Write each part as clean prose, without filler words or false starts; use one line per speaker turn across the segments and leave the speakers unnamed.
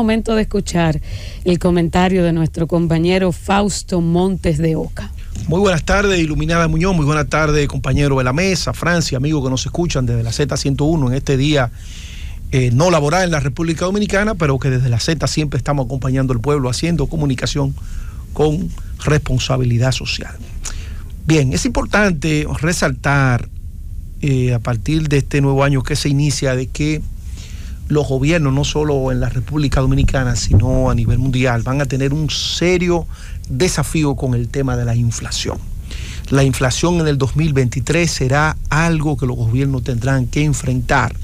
Momento de escuchar el comentario de nuestro compañero Fausto Montes de Oca.
Muy buenas tardes, Iluminada Muñoz. Muy buenas tardes, compañero de la mesa, Francia, amigos que nos escuchan desde la Z101 en este día no laboral en la República Dominicana, pero que desde la Z siempre estamos acompañando al pueblo, haciendo comunicación con responsabilidad social. Bien, es importante resaltar a partir de este nuevo año que se inicia de que los gobiernos, no solo en la República Dominicana, sino a nivel mundial, van a tener un serio desafío con el tema de la inflación. La inflación en el 2023 será algo que los gobiernos tendrán que enfrentar.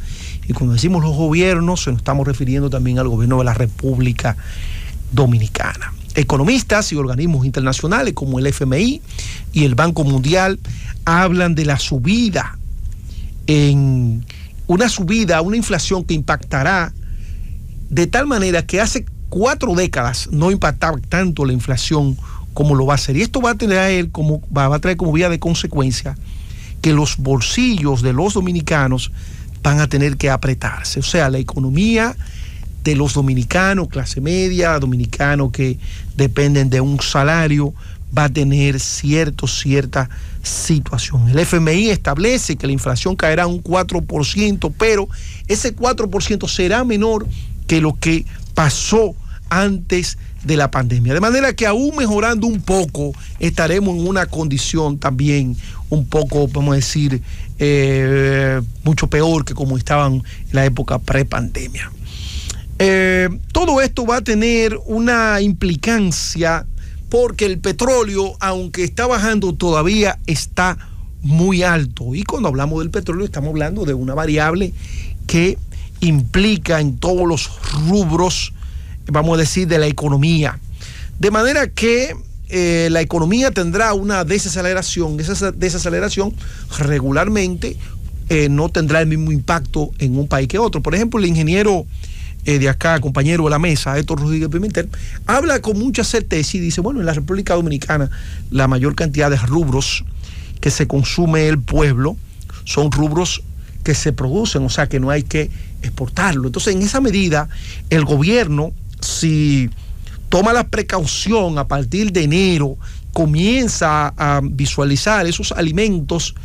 Y cuando decimos los gobiernos, nos estamos refiriendo también al gobierno de la República Dominicana. Economistas y organismos internacionales como el FMI y el Banco Mundial hablan de la subida una inflación que impactará de tal manera que hace 4 décadas no impactaba tanto la inflación como lo va a hacer. Y esto va a traer como vía de consecuencia que los bolsillos de los dominicanos van a tener que apretarse. O sea, la economía de los dominicanos, clase media, dominicanos que dependen de un salario, va a tener cierta situación. El FMI establece que la inflación caerá un 4%, pero ese 4% será menor que lo que pasó antes de la pandemia. De manera que aún mejorando un poco, estaremos en una condición también un poco, vamos a decir, mucho peor que como estaban en la época prepandemia. Todo esto va a tener una implicancia porque el petróleo, aunque está bajando, todavía está muy alto. Y cuando hablamos del petróleo, estamos hablando de una variable que implica en todos los rubros, vamos a decir, de la economía. De manera que la economía tendrá una desaceleración. Esa desaceleración regularmente no tendrá el mismo impacto en un país que otro. Por ejemplo, el ingeniero de acá, compañero de la mesa, Héctor Rodríguez Pimentel, habla con mucha certeza y dice, bueno, en la República Dominicana la mayor cantidad de rubros que se consume el pueblo son rubros que se producen, o sea que no hay que exportarlo. Entonces, en esa medida, el gobierno, si toma la precaución a partir de enero, comienza a visualizar esos alimentos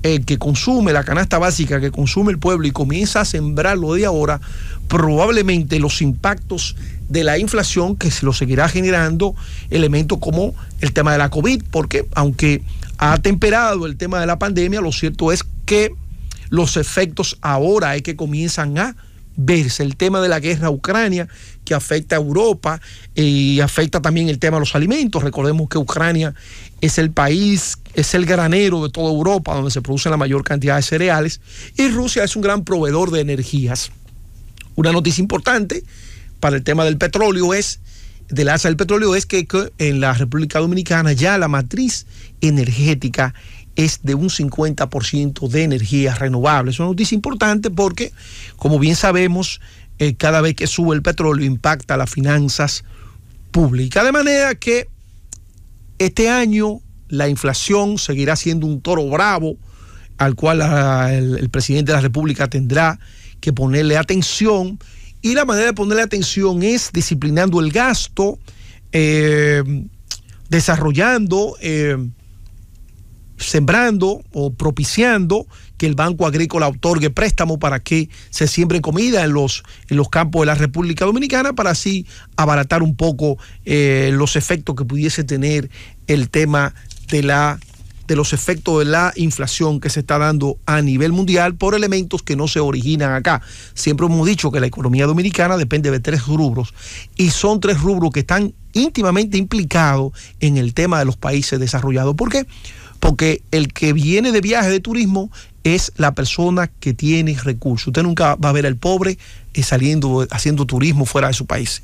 que consume, la canasta básica que consume el pueblo y comienza a sembrarlo de ahora, probablemente los impactos de la inflación que se lo seguirá generando elementos como el tema de la COVID, porque aunque ha temperado el tema de la pandemia, lo cierto es que los efectos ahora es que comienzan a verse. El tema de la guerra a Ucrania, que afecta a Europa y afecta también el tema de los alimentos. Recordemos que Ucrania es el país, es el granero de toda Europa donde se produce la mayor cantidad de cereales, y Rusia es un gran proveedor de energías. Una noticia importante para el tema del petróleo del alza del petróleo es que en la República Dominicana ya la matriz energética es de un 50% de energías renovables. Es una noticia importante porque, como bien sabemos, cada vez que sube el petróleo impacta las finanzas públicas. De manera que este año la inflación seguirá siendo un toro bravo al cual el presidente de la República tendrá que ponerle atención, y la manera de ponerle atención es disciplinando el gasto, desarrollando, sembrando o propiciando que el Banco Agrícola otorgue préstamo para que se siembre comida en los campos de la República Dominicana, para así abaratar un poco los efectos que pudiese tener el tema de los efectos de la inflación que se está dando a nivel mundial por elementos que no se originan acá. Siempre hemos dicho que la economía dominicana depende de 3 rubros, y son 3 rubros que están íntimamente implicados en el tema de los países desarrollados. ¿Por qué? Porque el que viene de viaje de turismo es la persona que tiene recursos. Usted nunca va a ver al pobre haciendo turismo fuera de su país.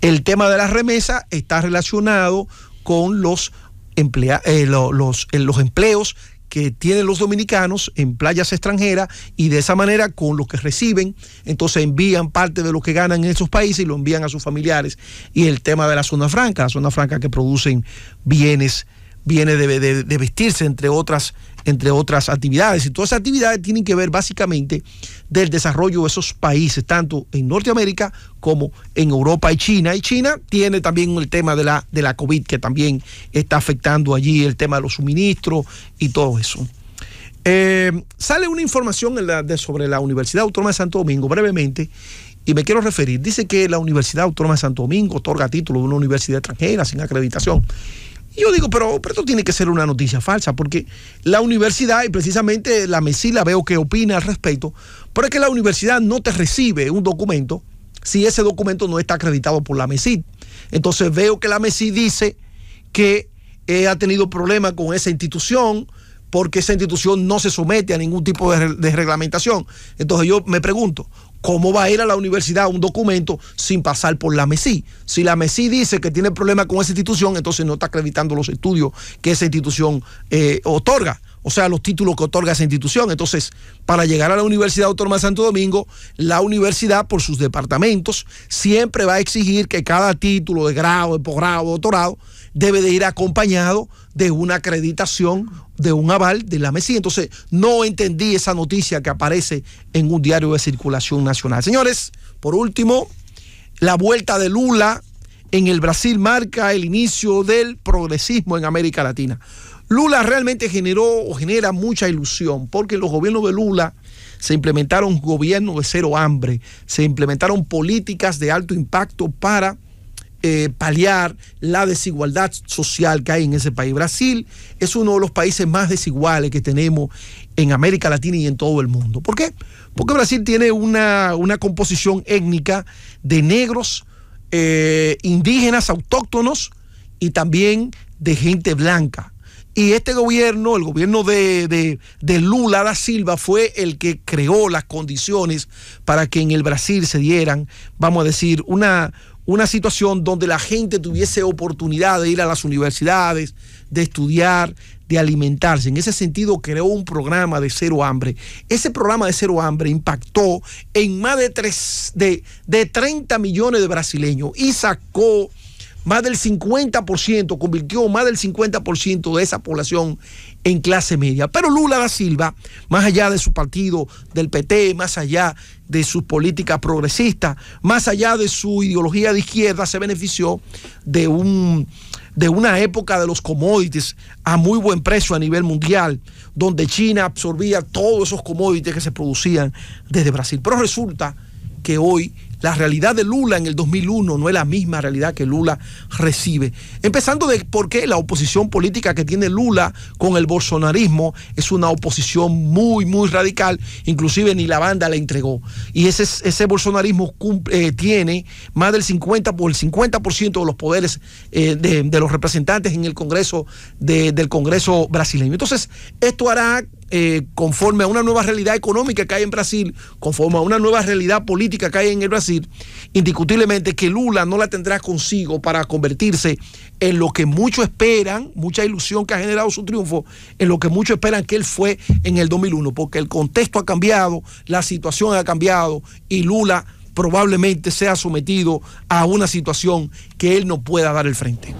El tema de la remesa está relacionado con los empleos que tienen los dominicanos en playas extranjeras, y de esa manera con los que reciben, entonces envían parte de lo que ganan en esos países y lo envían a sus familiares. Y el tema de la zona franca que producen bienes viene de vestirse, entre otras actividades. Y todas esas actividades tienen que ver básicamente del desarrollo de esos países, tanto en Norteamérica como en Europa y China. Y China tiene también el tema de la COVID, que también está afectando allí el tema de los suministros y todo eso. Sale una información sobre la Universidad Autónoma de Santo Domingo, brevemente, y me quiero referir. Dice que la Universidad Autónoma de Santo Domingo otorga título de una universidad extranjera sin acreditación. Y yo digo, pero esto tiene que ser una noticia falsa, porque la universidad, y precisamente la MESI la veo que opina al respecto, pero es que la universidad no te recibe un documento si ese documento no está acreditado por la MESI. Entonces veo que la MESI dice que ha tenido problemas con esa institución, porque esa institución no se somete a ningún tipo de reglamentación. Entonces yo me pregunto, ¿cómo va a ir a la universidad un documento sin pasar por la MESI? Si la MESI dice que tiene problemas con esa institución, entonces no está acreditando los estudios que esa institución otorga, o sea, los títulos que otorga esa institución. Entonces, para llegar a la Universidad Autónoma de Santo Domingo, la universidad, por sus departamentos, siempre va a exigir que cada título de grado, de posgrado, de doctorado, debe de ir acompañado de una acreditación, de un aval de la MESI. Entonces, no entendí esa noticia que aparece en un diario de circulación nacional. Señores, por último, la vuelta de Lula en el Brasil marca el inicio del progresismo en América Latina. Lula realmente genera mucha ilusión, porque en los gobiernos de Lula se implementaron gobiernos de cero hambre, se implementaron políticas de alto impacto para paliar la desigualdad social que hay en ese país. Brasil es uno de los países más desiguales que tenemos en América Latina y en todo el mundo. ¿Por qué? Porque Brasil tiene una composición étnica de negros, indígenas, autóctonos y también de gente blanca. Y este gobierno, el gobierno de Lula da Silva, fue el que creó las condiciones para que en el Brasil se dieran, vamos a decir, una situación donde la gente tuviese oportunidad de ir a las universidades, de estudiar, de alimentarse. En ese sentido, creó un programa de cero hambre. Ese programa de cero hambre impactó en más de 30 millones de brasileños y sacó más del 50%, convirtió más del 50% de esa población en clase media. Pero Lula da Silva, más allá de su partido, del PT, más allá de sus políticas progresistas, más allá de su ideología de izquierda, se benefició de una época de los commodities a muy buen precio a nivel mundial, donde China absorbía todos esos commodities que se producían desde Brasil. Pero resulta que hoy la realidad de Lula en el 2001 no es la misma realidad que Lula recibe. Empezando de por qué la oposición política que tiene Lula con el bolsonarismo es una oposición muy, muy radical. Inclusive ni la banda le entregó. Y ese bolsonarismo tiene más del 50% de los poderes de los representantes en el Congreso del Congreso brasileño. Entonces, esto hará conforme a una nueva realidad económica que hay en Brasil, conforme a una nueva realidad política que hay en el Brasil, indiscutiblemente que Lula no la tendrá consigo para convertirse en lo que muchos esperan, mucha ilusión que ha generado su triunfo, en lo que muchos esperan que él fue en el 2001, porque el contexto ha cambiado, la situación ha cambiado y Lula probablemente sea sometido a una situación que él no pueda dar el frente.